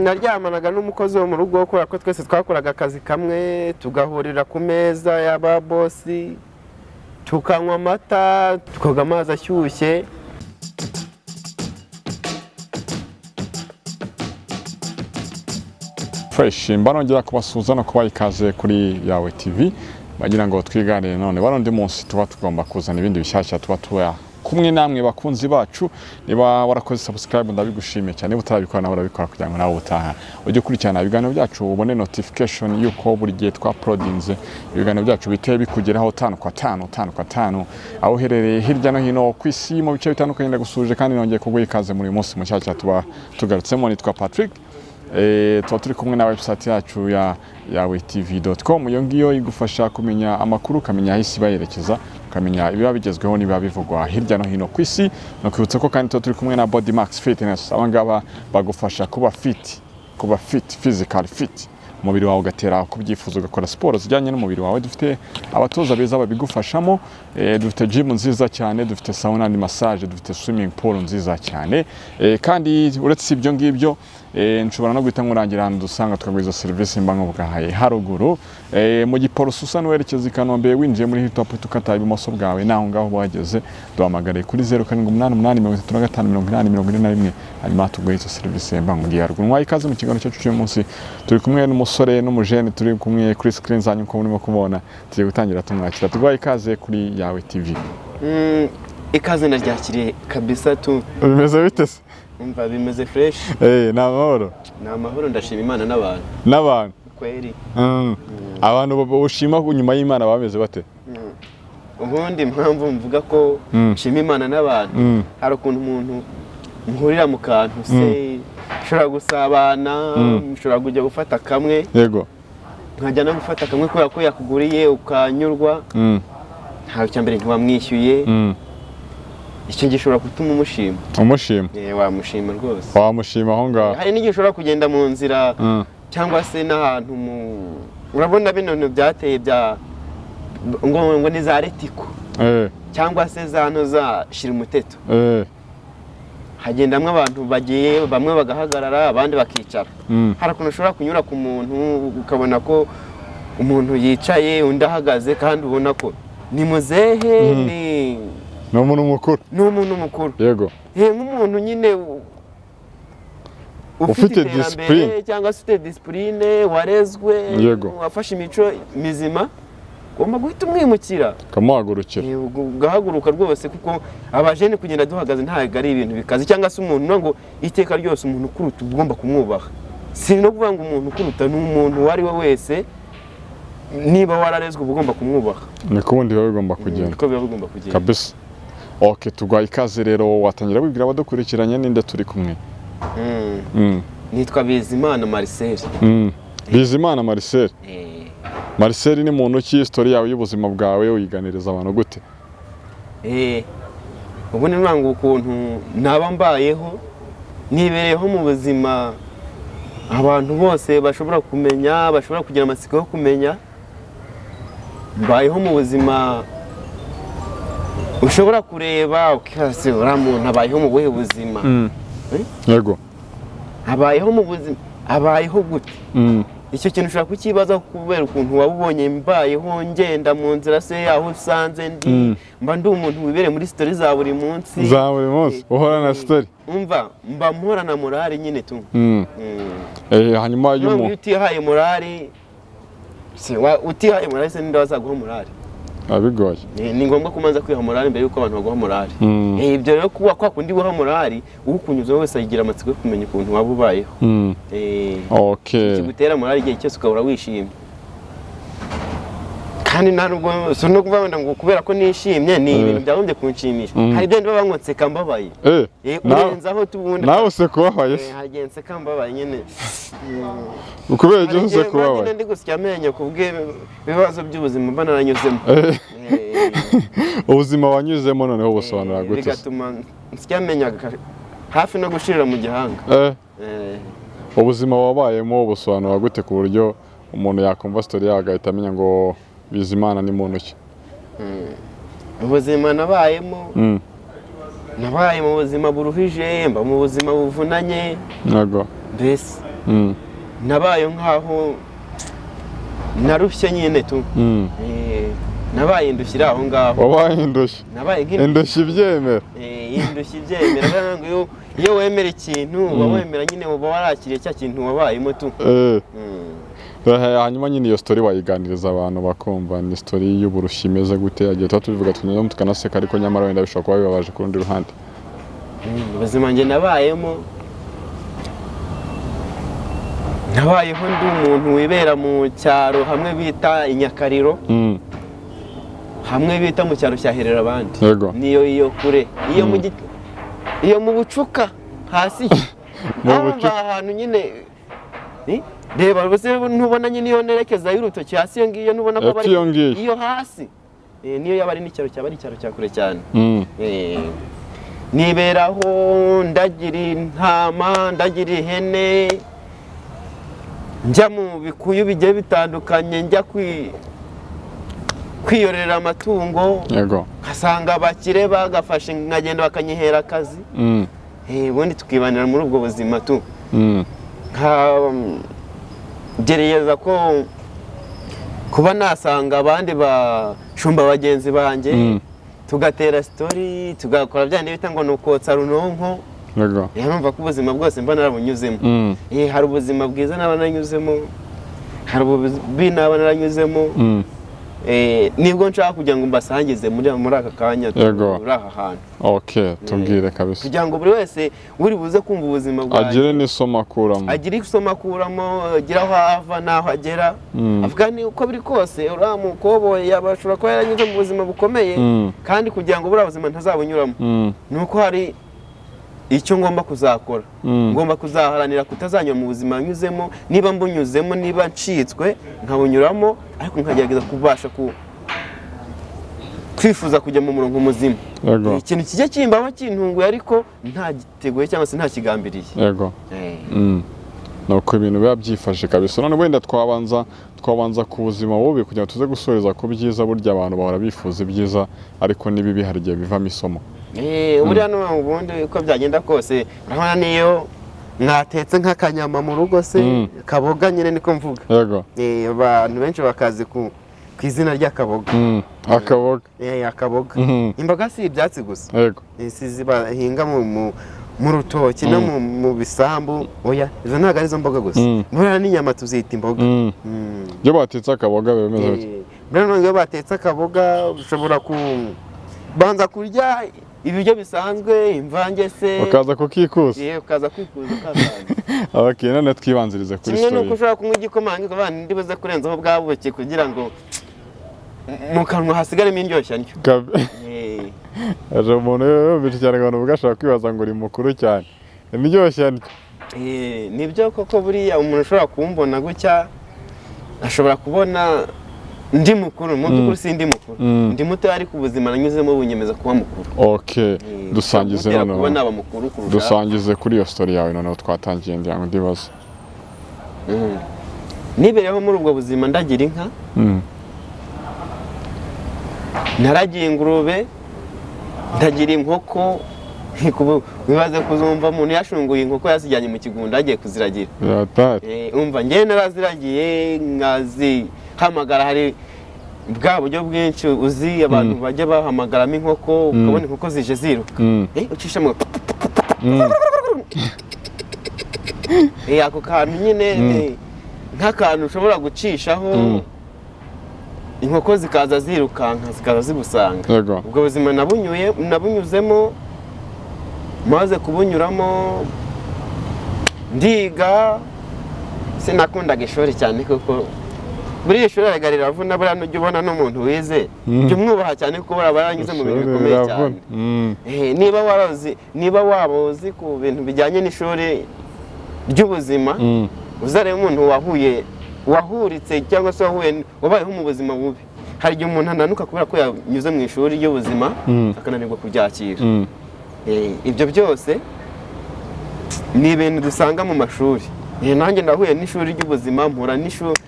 naryamanaga n'umukozi wo mu rugo kubera ko twese twakoraga akazi kamwe tugahurira ku meza y'aba bosi tukanywa amata tukoga amazi ashyushye. Fresh mbanongera kubasuza no kubaha ikaze kuri Yawe TV bagira ngo twiganire none barundi munsi tuba tugomba kuzana ibindi bishyashya tuba tuya kumwe namwe bakunzi bacu. Niba warakoze subscribe ndabigushimiye cyane, niba utarabikora nawe urabikora kugira ngo nawe utaha ujye kurikirana ibiganiro byacu ubone notification yuko buri gihe twa uploadinze ibiganiro byacu biteye bikugeraho 5 kwa 5 aho uherereye hirya no hino ku isi mu bice bitandukanye ndagusuje kandi nongeye kuguha ikaze muri munsi mushyashya tuba tugarutsemo. Nitwa Patrick, tuba turi kumwe na website yacu ya yawetv.com. iyo ngiyo igufasha kumenya amakuru, kamenya aho isi bayerekeza, kamenya ibiba bigezweho niba bivugwa hirya no hino ku isi. No kwibutsa ko kandi tuba turi kumwe na Body Max Fitness, abangaba bagufasha kuba fit, physical fit, umubiri wawe ugatera kubyifuza ugakora siporo zijyanye n'umubiri wawe. Dufite abatoza beza babigufashamo, dufite gym nziza cyane, dufite sauna and massage, dufite swimming pool nziza cyane, kandi uretse ibyo ngibyo nshobora no guhita nkurangira ahantu dusanga twagwiza serivisi mbango bwahaye haruguru mu Giporoso usa n'uwerekeza i Kanombe winjiye muri Hilltop tukataye ibumoso bwawe naho ngaho wageze duhamagare kuri 0788358041 hanyuma tuguhe izo serivisi mbango ngiye haruguru. Mwaye ikaze mu kiganiro cyacu cy'uyu munsi. Turi kumwe n'umusore n'umujene, turi kumwe kuri screen zanyu uko murimo kubona, tugiye gutangira tumwakira. Tuguhe ikaze kuri Yawe TV. Ikaze naryakiriye kabisa tu. Bimeze bite se? Umva bimeze fresh. Namahoro. Namahoro, ndashima Imana n'abantu. N'abantu. Kweri. Abantu ushima nyuma y'Imana bameze bate? Ubundi impamvu mvuga ko nshima Imana n'abantu, hari ukuntu umuntu muhurira mu kantu se ushobora gusabana, ushobora kujya gufata kamwe. Yego. Nkajya no gufata kamwe kubera ko yakuguriye ukanyurwa. Nta cyambere ntiwamwishyuye. Icyo gishobora gutuma umushima. Wamushima rwose. Wamushima aho ngaho. Hari n'igihe ushobora kugenda mu nzira cyangwa se n'ahantu urabona bino byateye bya ngo ni za retiko cyangwa se za no za shira umuteto. Hagendamwe abantu bagiye bamwe bagahagarara abandi bakicara. Hari ukuntu ushobora kunyura ku muntu ukabona ko umuntu yicaye undi ahagaze kandi ubona ko ni muzehe ni umuntu mukuru. Yego. Nk'umuntu nyine ufite discipline cyangwa ufite discipline, warezwe, wafashe imico mizima, ugomba guhita umwimukira kamuhagurukira. Ugahaguruka rwose kuko abajene kugenda duhagaze ntago ari ibintu bikaze, cyangwa se umuntu ngo iteka ryose umuntu ukuruta ugomba kumwubaha. Si no kuvuga ngo umuntu ukuruta ni umuntu wari we wese, niba wararezwe ugomba kumwubaha. Niko ubundi biba bigomba kugenda. Kabisa. Okay, tugwaye ikaze rero, watangira wibwira abadukurikiranye ninde turi kumwe? Nitwa Bizimana Marcel. Bizimana Marcel. Marcel ni muntu ki, history yawe y'ubuzima bwawe uyiganiriza abantu gute? Ubu ni nwangu ukuntu naba mbayeho, nibereyeho mu buzima abantu bose bashobora kumenya, bashobora kugira amatsiko yo kumenya. Mbayeho mu buzima ushobora kureba ukase uramuntu abayeho mu buhe buzima. Yego. Abayeho mu buzima, abayeho gute? Icyo kintu ushobora kukibaza kubera ukuntu wabubonye mbayeho ngenda mu nzira se aho usanze ndi mba ndi umuntu wibere muri story za buri munsi. Uhora na story. Umva mba mpora na morale nyine tu. Hanyuma y'umuntu utihaye morale se utihaye morale se ninde wazaguha morale? Abigoye. Ni ngombwa kumanza kwiha morale mbere yuko abantu baguha morale. Ibyo rero kuba kwa kundi guha morale ukunyuze wese agira amatsiko yo kumenya ukuntu wabubayeho. Okay. Kigutera morale igihe cyose ukabura wishimye. Kandi ntabwo so no kuvuga ngo kubera ko nishimye ni ibintu byagombye kunshimisha. Hari byo ndiba bankotse kambabaye. Urenzaho tubundi. Nawe se kubabaye. Hagenze kambabaye nyene. Ukubera ibyo se kubabaye. Ndi gusya amenyo kubwe ibibazo by'ubuzima banaranyuzemo. Ubuzima wanyuzemo noneho busobanura gute? Bigatuma nsya amenyo hafi no gushirira mu gihanga. Ubuzima wabayemo busobanura gute ku buryo umuntu yakumva story yawe agahita amenya ngo Bizimana ni muntu ki? Ubuzima nabayemo nabaye mu buzima buruhije, mba mu buzima buvunanye. Yego. Mbese nabaye nkaho narushye nyine tu nabaye indushyi aho ngaho. Wabaye indushyi? Nabaye indushyi ibyemera. Indushyi ibyemera ngo iyo wemera ikintu uba wemera nyine uba warakiriye cya kintu wabayemo tu. Hanyuma nyine iyo story wayiganiriza abantu bakumva ni story y'uburushyi imeze gute, agiye tubivuga tunyuzamo tukanaseka, ariko nyamara wenda bishobora kuba bibabaje ku rundi ruhande. Ubuzima njye nabayeho ndi umuntu wibera mu cyaro hamwe bita Inyakariro, hamwe bita mu cyaro cyaherera abandi. Niyo kure iyo mu bucuka hasi ahantu nyine reba ntubona nyine iyo nerekeza y'urutoki hasi iyo ngiyo ntubona ko bari iyo hasi niyo yaba ari n'icyaro cyaba ari icyaro cya kure cyane. Niberaho ndagira intama, ndagira ihene, njya mu bikuyu bigiye bitandukanye, njya kwiyorera amatungo, nkasanga abakire bagafashe nkagenda bakanyihera akazi, ubundi tukibanira muri ubwo buzima tu. Gereza ko kuba nasanga abandi bashumba bagenzi banjye, tugatera story, tugakora byandi bita ngo nukotsa runonko. Numva ko ubuzima bwose mba narabunyuzemo. Hari ubuzima bwiza naba naranyuzemo, hari ububi naba naranyuzemo. Nibwo nshaka kugira ngo mbasangize muri aka kanya turi aha hantu. Tubwire kabisa, kugira ngo buri wese uri buze kumva ubuzima bwawe agire n'isomo akuramo, agira aho ava n'aho agera. Avuga ni uko biri kose uriya mukoboyi yabashobora kuba yaranyuze mu buzima bukomeye, kandi kugira ngo buriya buzima ntazabunyuramo ni uko hari icyo ngomba kuzakora. Ngomba kuzaharanira kutazanyura mu buzima nyuzemo, niba mbunyuzemo, niba ncitswe nkabunyuramo, ariko nkagerageza kubasha kwifuza kujya mu murongo muzima. Ikintu kijya kimbaho kintunguye ariko nta giteguye cyangwa se nta kigambiriye. Nuko ibintu biba byifashe kabisa. None wenda twabanza ku buzima bubi kugira ngo tuze gusoreza ku byiza. Burya abantu bahora bifuza ibyiza, ariko n'ibibi hari igihe bivamo isomo. Buriya ubundi uko byagenda kose, urabona niyo mwatetse nk'akanyama mu rugo se, kaboga nyine niko mvuga. Abantu benshi bakazi ku izina ry'akaboga. Akaboga imboga si ibyatsi gusa, si bahinga mu rutoki no mu bisambu. Oya, izo ntabwo ari zo mboga gusa, buriya n'inyama tuzita imboga. Iyo batetse akaboga bimeze bite? Buriya iyo batetse akaboga ushobora kubanza kurya ibiryo bisanzwe, imvange se, ukaza kukikuza. Ukaza kwikuza ukazana. None twibanzirize kuri story. Kimwe nuko ushobora kunywa igikoma nk'abandi ndibuze kurenzaho bwa buki kugira ngo mu kanwa hasigaremo indyoshya ndyo. Aje umuntu yumvise cyane ngo ugashaka kwibaza ngo uri mukuru cyane. Indyoshya ndyo. Nibyo koko buriya umuntu ushobora kumbona gutya ashobora kubona ndi mukuru, mu by'ukuri si ndi mukuru. Ndi muto ariko ubuzima nanyuzemo bunyemeza kuba mukuru. Dusangize noneho. Dusangize kuri iyo story yawe noneho twatangiye ngira ngo ndibaza. Nibereho muri ubwo buzima ndagira inka. Naragiye ingurube, ndagira inkoko. Wibaze kuzumva umuntu yashunguye inkoko yasijyanye mu kigunda agiye kuziragira. Umva njye naraziragiye nkazihamagara. Hari bwa buryo bwinshi uzi abantu bajya bahamagaramo inkoko, ukabona inkoko zije ziruka, ucishamo ako kantu nyine nk'akantu ushobora gucishaho inkoko zikaza zirukanka zikaza zigusanga. Ubwo buzima nabunyuzemo, maze kubunyuramo ndiga. Sinakundaga ishuri cyane kuko buri ishuri aragarira avuna. Buriya nujya ubona n'umuntu wize jya umwubaha cyane kuko buriya baranyuze mu bintu bikomeye cyane. Niba waba uzi ku bintu bijyanye n'ishuri ry'ubuzima, uzareba umuntu wahuritse cyangwa se wabayeho mu buzima bubi. Hari igihe umuntu ananuka kubera ko yanyuze mu ishuri ry'ubuzima akananirwa kubyakira. Ibyo byose ni ibintu dusanga mu mashuri. Nanjye ndahuye n'ishuri ry'ubuzima, mpura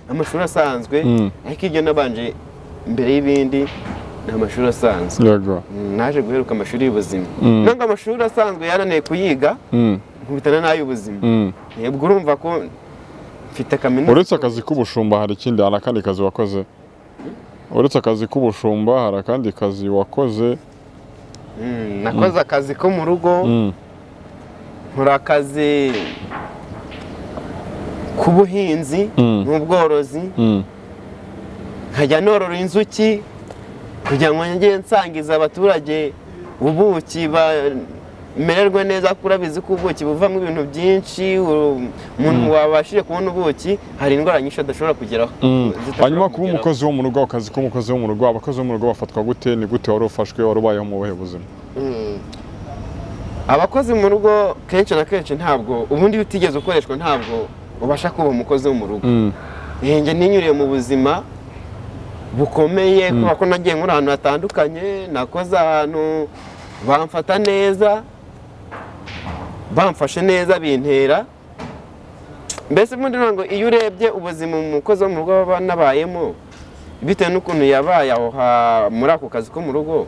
amashuri asanzwe, ariko ibyo nabanje mbere y'ibindi ni amashuri asanzwe. Naje guheruka amashuri y'ubuzima. Nanga amashuri asanzwe yarananiye kuyiga, nkubitana n'ay'ubuzima. Ubwo urumva ko mfite kaminuza. uretse akazi k'ubushumba hari ikindi, hari akandi kazi wakoze? Uretse akazi k'ubushumba hari akandi kazi wakoze? Nakoze akazi ko mu rugo, nkora akazi k'ubuhinzi n'ubworozi, nkajya norora inzuki kugira ngo njye nsangiza abaturage ubuki bamererwe neza, kuko urabizi ko ubuki buvamo ibintu byinshi. Umuntu wabashije kubona ubuki hari indwara nyinshi adashobora kugeraho. Hanyuma kuba umukozi wo mu rugo, akazi k'umukozi wo mu rugo, abakozi bo mu rugo bafatwa gute? Ni gute wari ufashwe, wari ubayeho mu buhe buzima? Abakozi mu rugo kenshi na kenshi ntabwo, ubundi iyo utigeze ukoreshwa ntabwo ubasha kuba umukozi wo mu rugo. Njye ninyuriye mu buzima bukomeye kubera ko nagiye muri ahantu hatandukanye, nakoze ahantu bamfata neza, bamfashe neza, bintera. Mbese ubundi ngo iyo urebye ubuzima umukozi wo mu rugo baba nabayemo, bitewe n'ukuntu yabaye aho muri ako kazi ko mu rugo,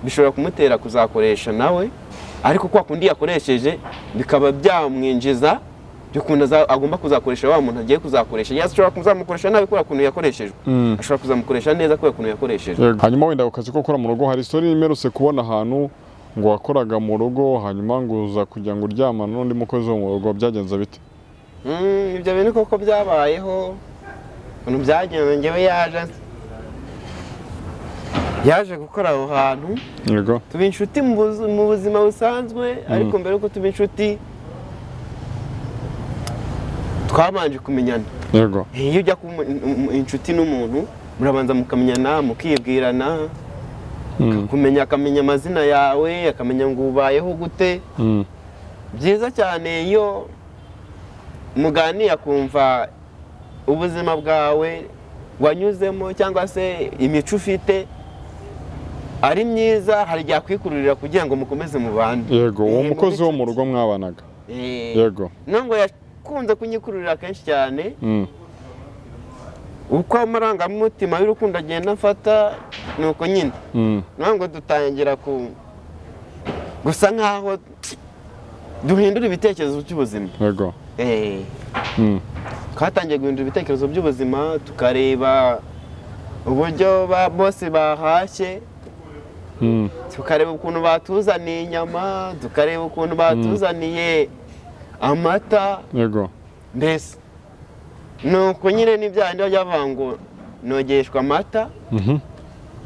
bishobora kumutera kuzakoresha nawe, ariko kwa kundi yakoresheje bikaba byamwinjiza by'ukuntu agomba kuzakoresha wa muntu agiye kuzakoresha. Yashobora kuzamukoresha nabi kubera ukuntu yakoresheje, ashobora kuzamukoresha neza kubera ukuntu yakoresheje. Hanyuma wenda ako kazi ko gukora mu rugo, hari story imerutse kubona ahantu ngo wakoraga mu rugo hanyuma ngo uza kugira ngo uryamane n'undi mukozi wo mu rugo, byagenze bite? Ibyo bintu koko byabayeho. Ukuntu byagenze, njyewe yaje gukora aho hantu, tuba inshuti mu buzima busanzwe, ariko mbere yuko tuba inshuti twabanje kumenyana. Iyo ujya kuba inshuti n'umuntu murabanza mukamenyana, mukibwirana, akamenya amazina yawe, akamenya ngo ubayeho gute. Byiza cyane iyo muganiye akumva ubuzima bwawe wanyuzemo cyangwa se imico ufite ari myiza, hari igihe akwikururira kugira ngo mukomeze mubane. Uwo mukozi wo mu rugo mwabanaga? Nubwo yakunze kunyikururira kenshi cyane, uko amarangamutima y'urukundo agenda mfata nuko nyine nubwo dutangira gusa nkaho duhindura ibitekerezo by'ubuzima. Twatangiye guhindura ibitekerezo by'ubuzima, tukareba uburyo bose bahashye, tukareba ukuntu batuzaniye inyama, tukareba ukuntu batuzaniye amata. Mbese nuko nyine n'ibyandi bajya bavuga ngo nogeshwa amata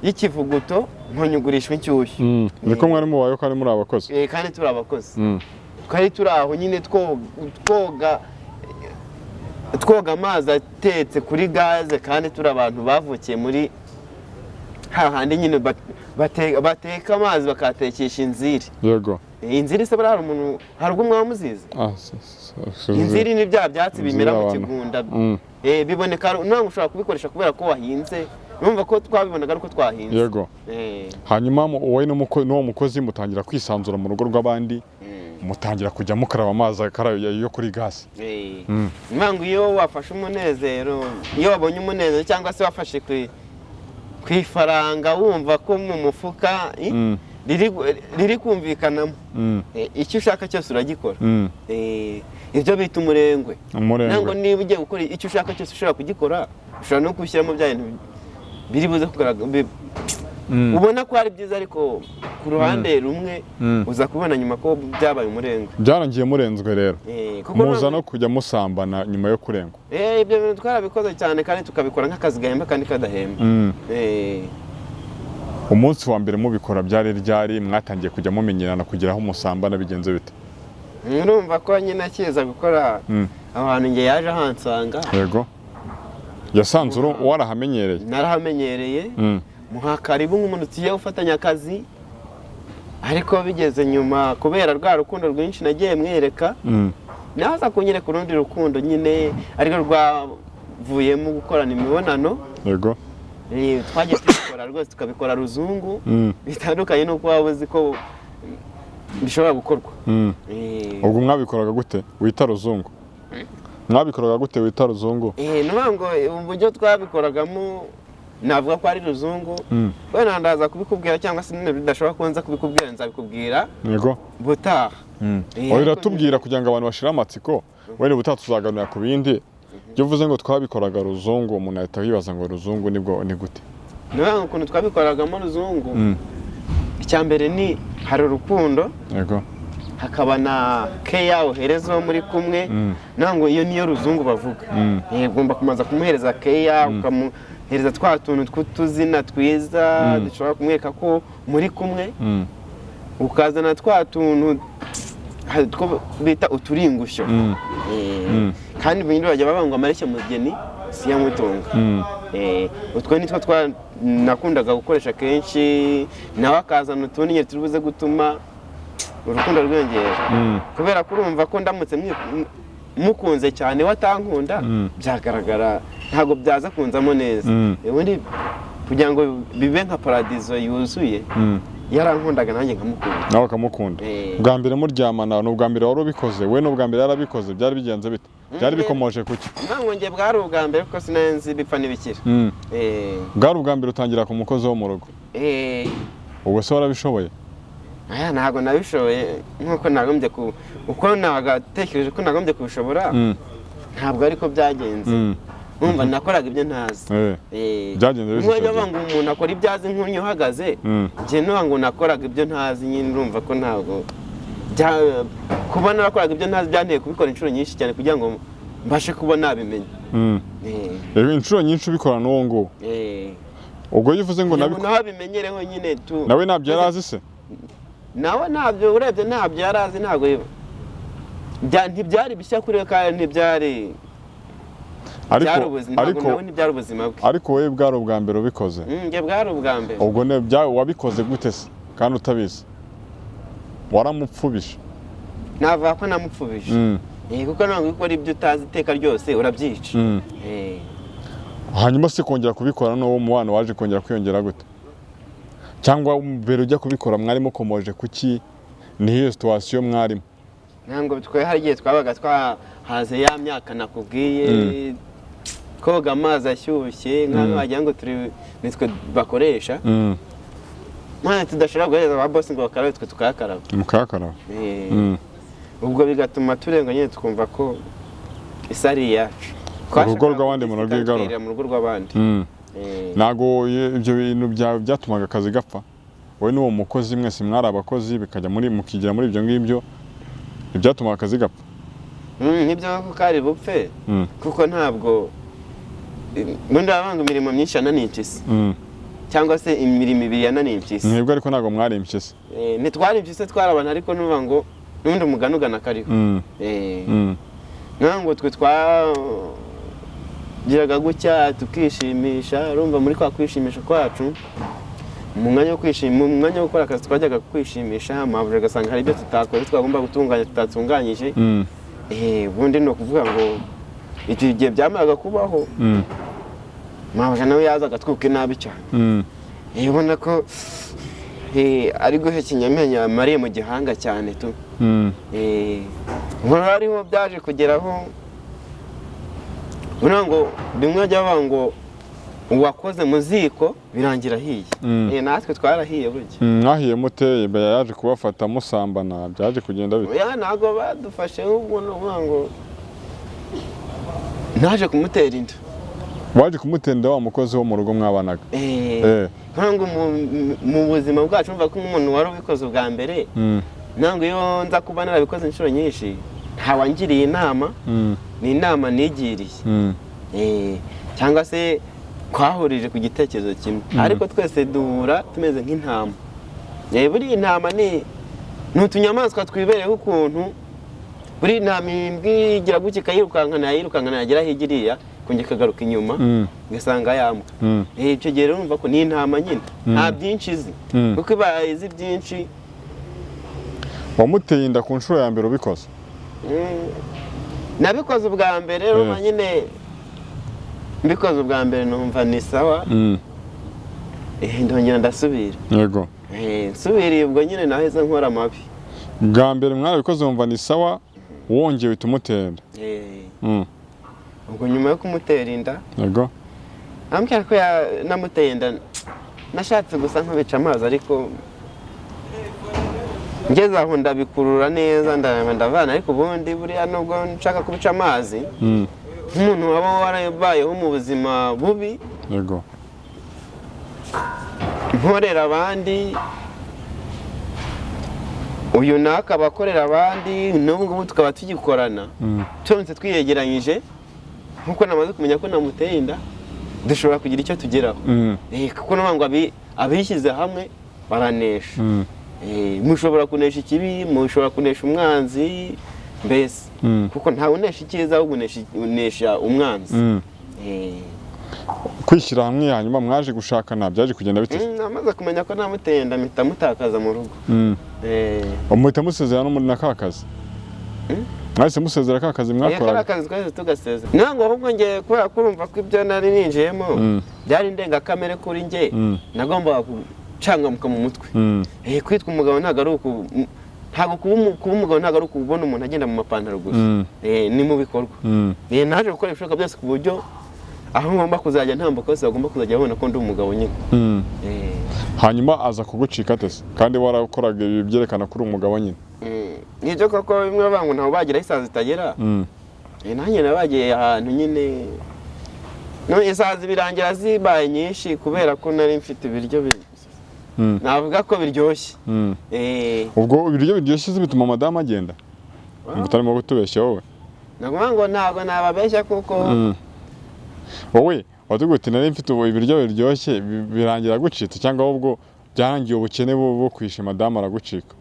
y'ikivuguto nkonyugurishwa inshyushyu. Niko mwari mubayeho kandi muri abakozi? Kandi turi abakozi. Twari turi aho nyine twoga amazi atetse kuri gaze, kandi turi abantu bavukiye muri hahandi nyine bateka amazi bakatekesha inziri. Inziri se hari umuntu, hari ubwo mwaba muzizi? Inziri ni bya byatsi bimera mu kigunda, biboneka ntabwo ushobora kubikoresha kubera ko wahinze. Numva ko twabibonaga ariko twahinze. Hanyuma wowe n'uwo mukozi mutangira kwisanzura mu rugo rw'abandi, mutangira kujya mukaraba amazi yo kuri gasi. Impamvu iyo wafashe umunezero, iyo wabonye umunezero cyangwa se wafashe ku ifaranga wumva ko mu mufuka riri kumvikanamo, icyo ushaka cyose uragikora. Ibyo bita umurengwe. Ntabwo niba ugiye gukora icyo ushaka cyose ushobora kugikora, ushobora no gushyiramo bya bintu biri buze kugaragara, ubona ko ari byiza, ariko ku ruhande rumwe uza kubona nyuma ko byabaye umurengwe. Byarangiye murenzwe rero, muza no kujya musambana nyuma yo kurengwa. Ibyo bintu twarabikoze cyane kandi tukabikora nk'akazi gahemba kandi kadahemba. Umunsi wa mbere mubikora byari ryari? Mwatangiye kujya mumenyerana kugira aho musambana, bigenze bite? Urumva ko nyine akiza gukora abantu nge yaje ahansanga. Yasanze warahamenyereye? Narahamenyereye, muha karibu nk'umuntu tugiye gufatanya akazi, ariko bigeze nyuma kubera rwa rukundo rwinshi nagiye mwereka, naza kunyereka urundi rukundo nyine ariko rwavuyemo gukorana imibonano. Twagiye tubikora rwose, tukabikora ruzungu, bitandukanye n'uko waba uzi ko bishobora gukorwa. Ubwo mwabikoraga gute wita ruzungu? Mwabikoraga gute wita ruzungu? Ngo uburyo twabikoragamo navuga ko ari ruzungu, wenda ndaza kubikubwira cyangwa se bidashobora kubanza kubikubwira, nzabikubwira butaha. Uratubwira kugira ngo abantu bashire amatsiko, wenda butaha tuzaganira ku bindi. byo uvuze ngo twabikoraga ruzungu umuntu ahita yibaza ngo ruzungu nibwo ni gute niba ukuntu twabikoragamo ruzungu icya mbere ni hari urukundo yego hakaba na keya uhereza uwo muri kumwe ntabwo iyo niyo ruzungu bavuga ugomba kumaza kumuhereza keya ukamuhereza twa tuntu tw'utuzina twiza dushobora kumwereka ko muri kumwe ukazana twa tuntu two bita uturingusho kandi ibintu bajya bavuga ngo amareshya mugeni si ya mutunga utwo nitwo nakundaga gukoresha kenshi nawe akazana utundi nyine turi buze gutuma urukundo rwiyongera kubera ko urumva ko ndamutse mukunze cyane watankunda byagaragara ntabwo byaza kunzamo neza ubundi kugira ngo bibe nka paradizo yuzuye yarankundaga nanjye nkamukunda nawe ukamukunda bwa mbere muryamana n'ubwa mbere wari ubikoze we n'ubwa mbere yarabikoze byari bigenze bite byari bikomoje kuki ntabwo njye bwari ubwa mbere kuko sinenzi bipfa n'ibikira bwari ubwa mbere utangira ku mukozi wo mu rugo ubwo se warabishoboye ntabwo nabishoboye nk'uko nagombye uko nagatekereje ko nagombye kubishobora ntabwo ariko byagenze numva nakoraga ibyo ntazi byagenze bityo nk'uko banga umuntu akora ibyo azi nk'uyu uhagaze njye nuba ngo nakoraga ibyo ntazi nyine urumva ko ntabwo kuba narakoraga ibyo ntazi byanteye kubikora inshuro nyinshi cyane kugira ngo mbashe kuba nabimenya inshuro nyinshi ubikora n'uwo nguwo ubwo yivuze ngo nabimenyereho nyine tu nawe ntabyo yari azi se nawe ntabyo urebye ntabyo yari azi ntabwo ntibyari bishya kuri we kandi ntibyari ntibyari ubuzima bwe ariko wowe bwari ubwa mbere ubikoze njye bwari ubwa mbere ubwo wabikoze gute se kandi utabizi waramupfubije navuga ko namupfubije kuko ntabwo ukora ibyo utazi iteka ryose urabyica hanyuma se kongera kubikora n'uwo mubano waje kongera kwiyongera gute cyangwa mbere ujya kubikora mwari mukomoje kuki niyo situwasiyo mwarimo ntabwo twe hari igihe twabaga twahaze ya myaka nakubwiye koga amazi ashyushye nk'aho wagira ngo nitwe bakoresha none tudashobora guhereza ba bosi ngo bakarabe twe tukayakaraba mukayakaraba ubwo bigatuma turenga nyine twumva ko isi ari iyacu urugo rw'abandi mu rwigarura mu rugo rw'abandi ntabwo ibyo bintu byatumaga akazi gapfa wowe n'uwo mukozi mwese mwari abakozi bikajya mukigira muri ibyo ngibyo ibyatumaga akazi gapfa nk'ibyo ko kari bupfe kuko ntabwo ubundi babanga imirimo myinshi yananiye impyisi cyangwa se imirimo ibiri yananiye impyisi mwebwe ariko ntabwo mwari impyisi ntitwari impyisi twari abantu ariko nuvuga ngo n'ubundi umugani ugana kariho ntabwo twe twagiraga gutya tukishimisha urumva muri kwa kwishimisha kwacu mu mwanya wo gukora akazi twajyaga kwishimisha mpamvu ugasanga hari ibyo tutakoze twagomba gutunganya tutatunganyije ubundi ni ukuvuga ngo icyo gihe byamaraga kubaho mpamvu nawe yazaga twuke nabi cyane ubona ko ari guhekenya amenyo yamariye mu gihanga cyane tu nkora ariho byaje kugeraho ubona ngo bimwe bajya bavuga ngo uwakoze mu ziko birangira ahiye natwe twarahiye burya mwahiye muteye mbere yaje kubafata musambana byaje kugenda bite ntabwo badufashe nk'ubwo nuvuga ngo naje kumutera inda waje kumutenda wa mukozi wo mu rugo mwabanaga ntabwo mu buzima bwacu mva ko umuntu wari ubikoze ubwa mbere ntabwo iyo nza kuba narabikoze inshuro nyinshi ntawangiriye inama ni inama nigiriye cyangwa se twahurije ku gitekerezo kimwe ariko twese duhura tumeze nk'intama buriya intama ni utunyamaswa twibereyeho ukuntu buriya intama igira gutya ikayirukankana yagera aho igiriya kongera ikagaruka inyuma ugasanga yambwa icyo gihe rero urumva ko ni intama nyine nta byinshi izi kuko ibaye izi byinshi wamuteye inda ku nshuro ya mbere ubikoze nabikoze ubwa mbere rero nyine mbikoze ubwa mbere numva ni sawa ndongera ndasubira yego nsubiriye ubwo nyine naheze nkora amabi bwa mbere mwarabikoze wumva ni sawa wongeye uhita umutera inda ubwo nyuma yo kumutera inda yego ambwira ko namuteye inda nashatse gusa nk'ubica amazi ariko ngeze aho ndabikurura neza ndavana ariko ubundi buriya nubwo nshaka kubica amazi nk'umuntu waba warabayeho mu buzima bubi, yego, nkorera abandi, uyu nakaba akorera abandi, n'ubu ngubu tukaba tugikorana, turamutse twiyegeranyije nk'uko namaze kumenya ko namuteye inda, dushobora kugira icyo tugeraho. Kuko n'ubu ngo abishyize hamwe baranesha. Mushobora kunesha ikibi, mushobora kunesha umwanzi, mbese kuko ntawe unesha icyiza, ahubwo unesha umwanzi. Kwishyira hamwe hanyuma mwaje gushakana byaje kugenda bite? Namaze kumenya ko namuteye inda mpita mutakaza mu rugo. Muhita musezera no muri nakakazi? Mwahise musezera kakazi mwakoraga? Akazi twahise tugasezera. Nango ahubwo ngiye kubera kurumva ko ibyo nari ninjiyemo byari indengakamere kuri njye, nagombaga gucangamuka mu mutwe. Kwitwa umugabo ntabwo kuba umugabo ntabwo ari ukubona umuntu agenda mu mapantaro gusa, ni mu bikorwa. Naje gukora ibishoboka byose ku buryo aho ngomba kuzajya ntambuka hose bagomba kuzajya babona ko ndi umugabo nyine. Hanyuma aza kugucika atese kandi warakoraga ibi byerekana ko uri umugabo nyine? Nibyo koko bimwe bangu ntaho bagira isaha zitagera. Nanjye nabagiye ahantu nyine, isaha birangira zibaye nyinshi kubera ko nari mfite ibiryo navuga ko biryoshye. Ubwo ibiryo biryoshye bituma madamu agenda? Ngo utarimo kutubeshya wowe? Navuga ngo ntabwo nababeshya kuko wowe watubwiye uti nari mfite ibiryo biryoshye birangira gucitse, cyangwa ahubwo byarangiye ubukene bwo kwishe madamu aragucika?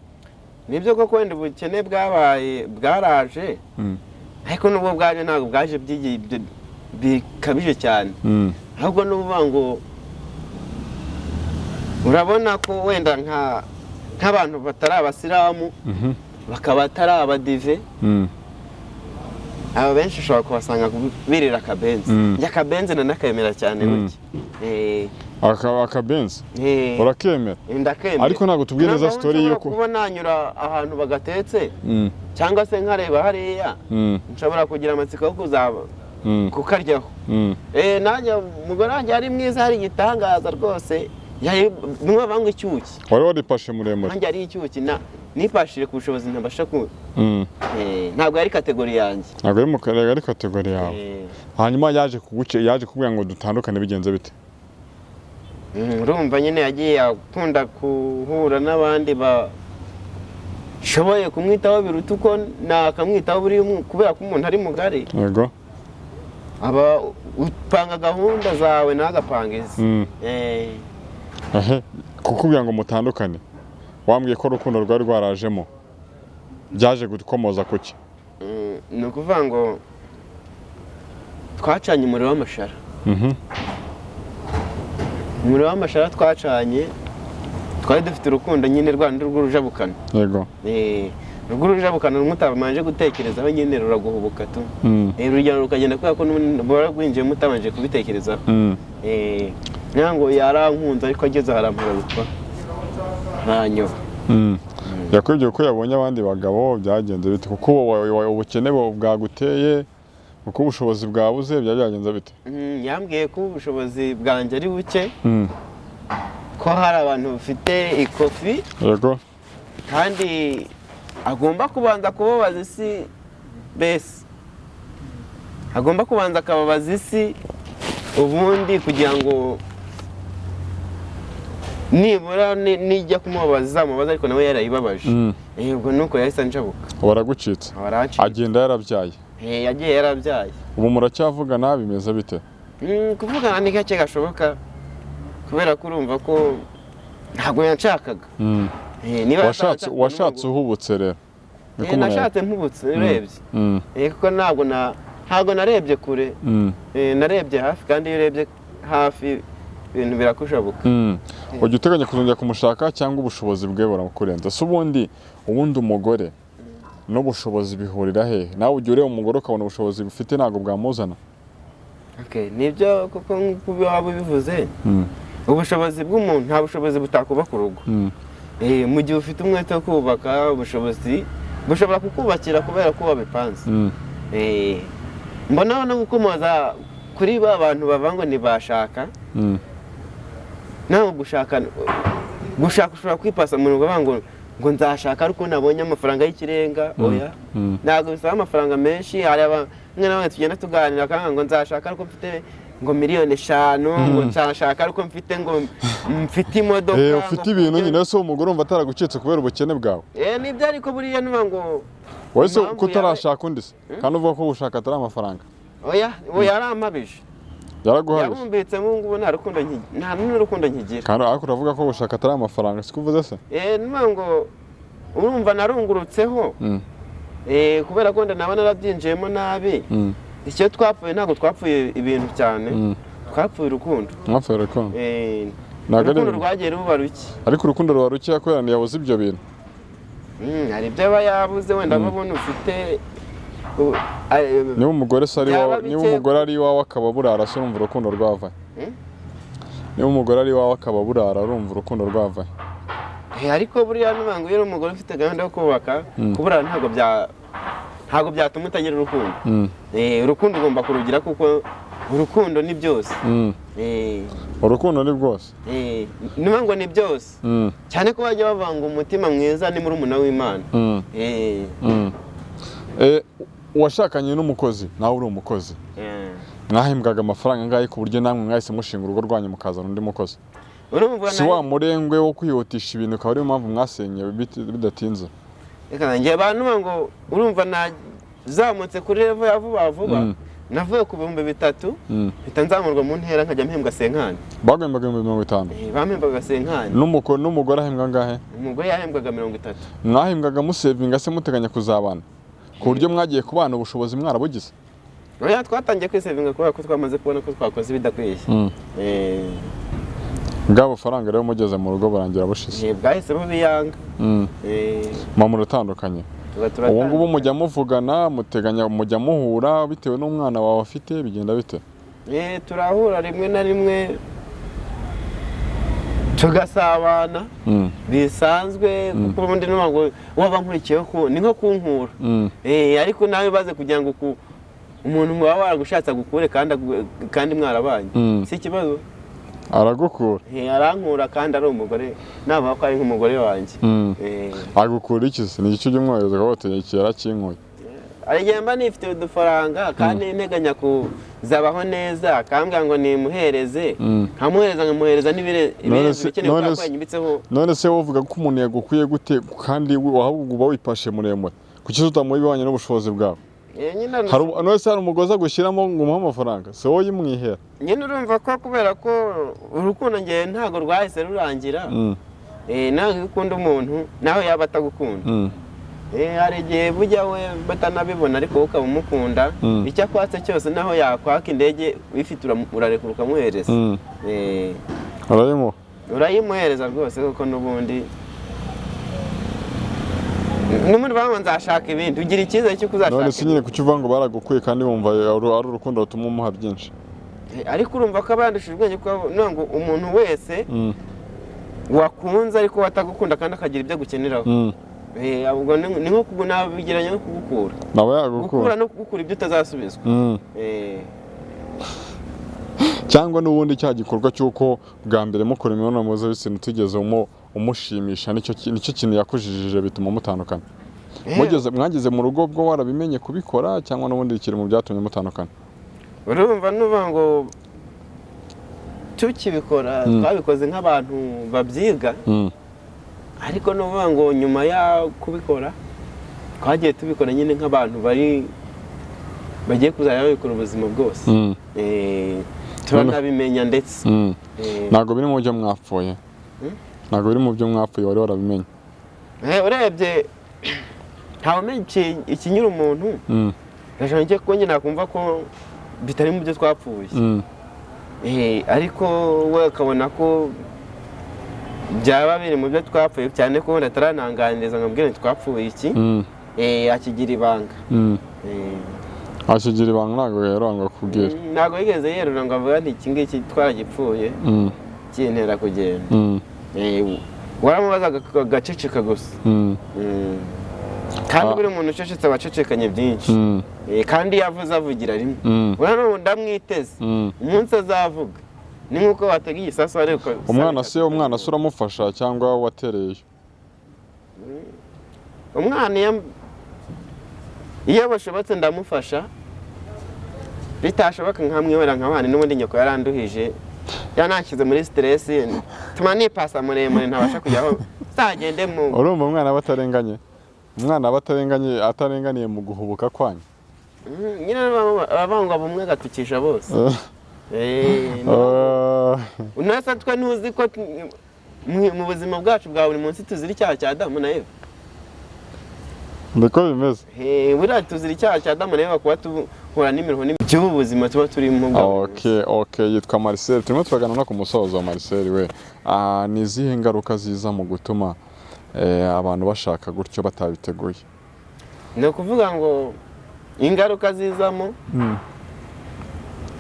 Nibyo koko wenda ubukene bwaraje, ariko nubwo bwaje ntabwo bwaje bikabije cyane. Ahubwo n'uvuga ngo urabona ko wenda nk'abantu batari abasilamu bakaba atari abadive, aba benshi ushobora kubasanga birira akabenzi. Njye akabenzi nanakemera cyane burya. Akabenzi urakemera? Ndakemera. Ariko ntabwo tubwire neza story yuko kuba nanyura ahantu bagatetse cyangwa se nkareba hariya, nshobora kugira amatsiko yo kuzaba kukaryaho. Nanjye umugore wanjye ari mwiza, hari igitangaza rwose, bimwe banga icyuki. Wari waripashe muremure? Nanjye ari icyuki, nipashije ku bushobozi ntabasha ku. Ntabwo ari kategori yanjye. Ntabwo ari kategori yawe. Hanyuma yaje kubwira ngo dutandukane bigenze bite? Urumva nyine yagiye akunda guhura n'abandi bashoboye kumwitaho biruta uko nakamwitaho buri kubera ko umuntu ari mugari. Yego. Aba upanga gahunda zawe nagapanga izi. Kukubwira ngo mutandukane, wambwiye ko urukundo rwari rwarajemo, byaje gukomoza kuki? Ni ukuvuga ngo twacanye umuriro w'amashara. Umuriro w'amashara twacanye, twari dufite urukundo nyine rw'urujabukana. Yego. Urujabukana rumwe utabanje gutekerezaho nyine ruraguhubuka tu. Urugendo rukagenda kubera ko rwinjiyemo utabanje kubitekerezaho. Nyango yarankunze ariko ageze harampurabutwa ntanyoba. Yakubwiye ko yabonye abandi bagabo byagenze bite? Kuko ubukene bwaguteye, kuko ubushobozi bwabuze, byagenze bite? Yambwiye ko ubushobozi bwanjye ari buke, ko hari abantu bafite ikofi. Yego. Kandi agomba kubanza kubabaza isi, bese agomba kubanza akababaza isi ubundi kugira ngo nibura nijya kumubabaza izamubaza, ariko nawe yarayibabaje. Ubwo nuko yahise anshabuka. Waragucitse? Agenda yarabyaye? Yagiye yarabyaye. Ubu muracyavugana bimeze bite? Kuvugana ni gake gashoboka kubera ko urumva ko ntabwo yanshakaga. Washatse uhubutse rero? Nashatse mpubutse urebye, kuko ntabwo narebye kure, narebye hafi, kandi iyo urebye hafi ibintu birakushabuka. Ujya uteganya kuzongera kumushaka cyangwa ubushobozi bwe burakurenza? Se ubundi umugore n'ubushobozi bihurira he? Nawe ujya ureba umugore ukabona ubushobozi bufite ntabwo bwamuzana? Nibyo kuko nk'uko waba ubivuze, ubushobozi bw'umuntu nta bushobozi butakubaka urugo. Mu gihe ufite umwete wo kubaka, ubushobozi bushobora kukubakira kubera ko wabipanze. Mbona no gukomoza kuri ba bantu bava ngo ntibashaka. Nawe gushaka ushobora kwipasa mu rugo ngo nzashaka ariko nabonye amafaranga y'ikirenga. Oya, ntabwo bisaba amafaranga menshi. Hari mwe nawe tugenda tuganira akanga ngo nzashaka ariko mfite ngo miliyoni 5 ngo nzashaka ariko mfite ngo mfite imodoka ufite ibintu nyine so umugore umva ataragucitse kubera ubukene bwawe nibyo ariko buriya nuba ngo wese kutarashaka undi se kandi uvuga ko ushaka atari amafaranga oya yarampabije yaraguhaje yabumbitse mu ngubu nta n'urukundo nkigira kandi ariko uravuga ko ushaka atari amafaranga sikuvuze se nuba ngo urumva narungurutseho kubera ko naba narabyinjiyemo nabi icyo twapfuye ntabwo twapfuye ibintu cyane twapfuye urukundo urukundo rwagiye ruba ruke ariko urukundo ruba ruke kubera ntiyabuze ibyo bintu hari ibyo aba yabuze wenda babona ufite niba umugore ari iwawe akaba burara se urumva urukundo rwavaye niba umugore ari iwawe akaba burara urumva urukundo rwavaye ariko buriya n'ubango iyo umugore ufite gahunda yo kubaka kuburara ntabwo byatuma utagira urukundo urukundo ugomba kurugira kuko urukundo ni byose urukundo ni bwose niba ngo ni byose cyane ko bajya bavanga umutima mwiza ni murumuna w'Imana washakanye n'umukozi nawe uri umukozi mwahembwaga amafaranga angahe ku buryo namwe mwahise mushinga urugo rwanyu mukazana undi mukozi si wa murengwe wo kwihutisha ibintu ukaba ariyo mpamvu mwasenye bidatinze reka njye abantu ngo urumva nazamutse kuri level ya vuba navuye ku 3,000 mpita nzamurwa mu ntera nkajya mpembwa 50 bagwembaga 50 bampembaga 50 n'umugore ahembwa ngahe umugore yahembwaga 30 mwahembwaga musevinga se muteganya kuzabana ku buryo mwagiye kubana ubushobozi mwarabugize oya twatangiye kwisevinga kubera ko twamaze kubona ko twakoze bidakwiye bwabo faranga rero mugeze mu rugo barangira bushize bwahise bubiyanga mama muratandukanye ubu ngubu mujya muvugana muteganya mujya muhura bitewe n'umwana wawe afite bigenda bite turahura rimwe na rimwe tugasabana bisanzwe kuko ubundi n'ubango waba nkurikiyeho ni nko kunkura ariko nawe baze kugira ngo umuntu waba waragushatse gukure kandi mwarabanye si ikibazo aragukura arankura kandi ari umugore navuga ko ari nk'umugore wanjye agukura iki se ni igice cy'umwohereza akabateye kera kinkuye arigihe mba nifite udufaranga kandi nteganya kuzabaho neza akambwira ngo nimuhereze nkamuhereza n'ibirenze bikenewe kuko yanyibitseho none se wovuga ko umuntu yagukuye gute kandi ahubwo uba wipashe muremure kuki utamuha ibihwanye n'ubushobozi bwawe hari umugozi agushyiramo ngo umuhe amafaranga si wowe uyimwihera nyine urumva ko kubera ko urukundo ngewe ntabwo rwahise rurangira nawe iyo ukunda umuntu nawe yaba atagukunda hari igihe bujya we batanabibona ariko wowe ukaba umukunda icyo akwatse cyose naho yakwaka indege wifite urarekura ukamuhereza urayimuhereza rwose kuko n'ubundi n'umuntu baba nzashaka ibindi ugira icyizere cyo kuzashaka none si nyine kuki uvuga ngo baragukuye kandi wumva ari urukundo rutuma umuha byinshi ariko urumva ko abandishije ubwenge ko ngo umuntu wese wakunze ariko watagukunda kandi akagira ibyo agukeneraho ni nko kunabigeranya no kugukura nawe yagukura gukura no kugukura ibyo utazasubizwa cyangwa n'ubundi cya gikorwa cy'uko bwa mbere mukora imibonano mpuzabitsina tugezemo umushimisha nicyo kintu yakujijije bituma mutandukana mwageze mu rugo bwo warabimenye kubikora cyangwa n'ubundi kiri mu byatumye mutandukana urumva nuvuga ngo tukibikora twabikoze nk'abantu babyiga ariko nuvuga ngo nyuma ya kubikora twagiye tubikora nyine nk'abantu bagiye kuzajya babikora ubuzima bwose turanabimenya ndetse ntabwo biri mu byo mwapfuye ntabwo biri mu byo mwapfuye wari warabimenye urebye ntawe umenya ikinyura umuntu ndashaka ko njye nakumva ko bitari mu byo twapfuye ariko we akabona ko byaba biri mu byo twapfuye cyane ko atarananganiriza nkabwira twapfuye iki akigira ibanga akigira ibanga ntabwo yerura kubwira ntabwo yigeze yerura ngo avuga ati iki ngiki twaragipfuye kintera kugenda waramubazaga agaceceka gusa kandi buri muntu ucecetse aba acecekanye byinshi kandi iyo avuze avugira rimwe urabona ndamwiteze umunsi azavuga ni nk'uko watega igisasu ariko umwana se uramufasha cyangwa watereyeyo umwana iyo bashobotse ndamufasha bitashoboka nkamwihora nk'abana n'ubundi nyoko yaranduhije yanashyize muri stress tuma nipasa muremure ntabasha kujyaho sagende mu urumva umwana batarenganye atarenganiye mu guhubuka kwanyu nyine abavanga bumwe gatukisha bose unasa twe ntuzi ko mu buzima bwacu bwa buri munsi tuzira icyaha cya Adamu na Eva ndiko bimeze buriya tuzira icyaha cya Adamu na Eva kuba tuhura n'imiruho by'ubu buzima tuba turimo bwa okay yitwa Marcel turimo turagana no ku musozo wa Marcel we ni izihe ngaruka ziza mu gutuma abantu bashaka gutyo batabiteguye ni ukuvuga ngo ingaruka zizamo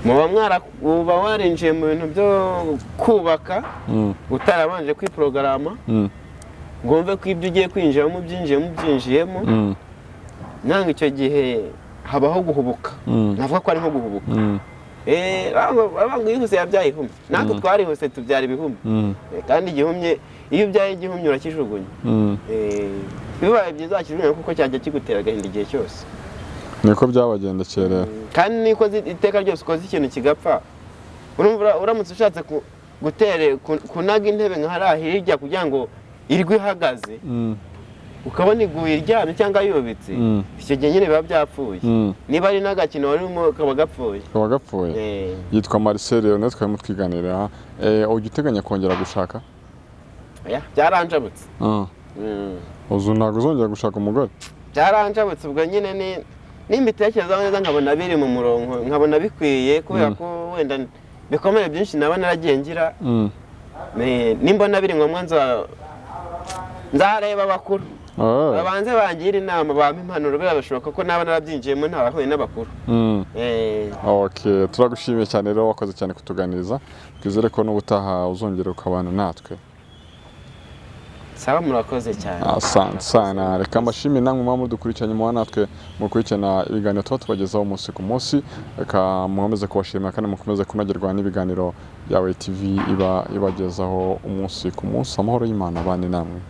muba warinjiye mu bintu byo kubaka utarabanje kwiporogaramu ngo wumve ko ibyo ugiye kwinjiramo byinjiyemo ntabwo icyo gihe habaho guhubuka navuga ko ari nko guhubuka yihuse yabyaye ihumye natwe twarihuse tubyara ibihumye kandi igihumye iyo ubyaye igihumye urakijugunya bibaye byiza wakijugunya kuko cyajya kigutera agahinda igihe cyose niko byabagendekeye rero kandi niko iteka ryose ukoze ikintu kigapfa uramutse ushatse kunaga intebe nka hariya hirya kugira ngo irwe ihagaze ukabona iguye iryamye cyangwa yubitse icyo gihe nyine biba byapfuye niba ari n'agakino warimo kaba gapfuye yitwa Marcel rero natwe twari twiganirira ujya uteganya kongera gushaka byaranjabutse uzu ntabwo uzongera gushaka umugore byaranjabutse ubwo nyine nimbitekerezaho neza nkabona biri mu murongo nkabona bikwiye kubera ko wenda bikomere byinshi naba naragiye ngira nimbona biri ngombwa nzareba abakuru babanze bangira inama bampa impanuro birabashoboka ko naba narabyinjiyemo ntabahuye n'abakuru turagushimiye cyane rero wakoze cyane kutuganiriza twizere ko n'ubutaha uzongera ukabana natwe saba murakoze cyane sana reka mbashimire namwe muba mudukurikiranye muba natwe mukurikirana ibiganiro tuba tubagezaho umunsi ku munsi reka mukomeze kubashimira kandi mukomeze kunogerwa n'ibiganiro bya TV iba ibagezaho umunsi ku munsi amahoro y'Imana abane namwe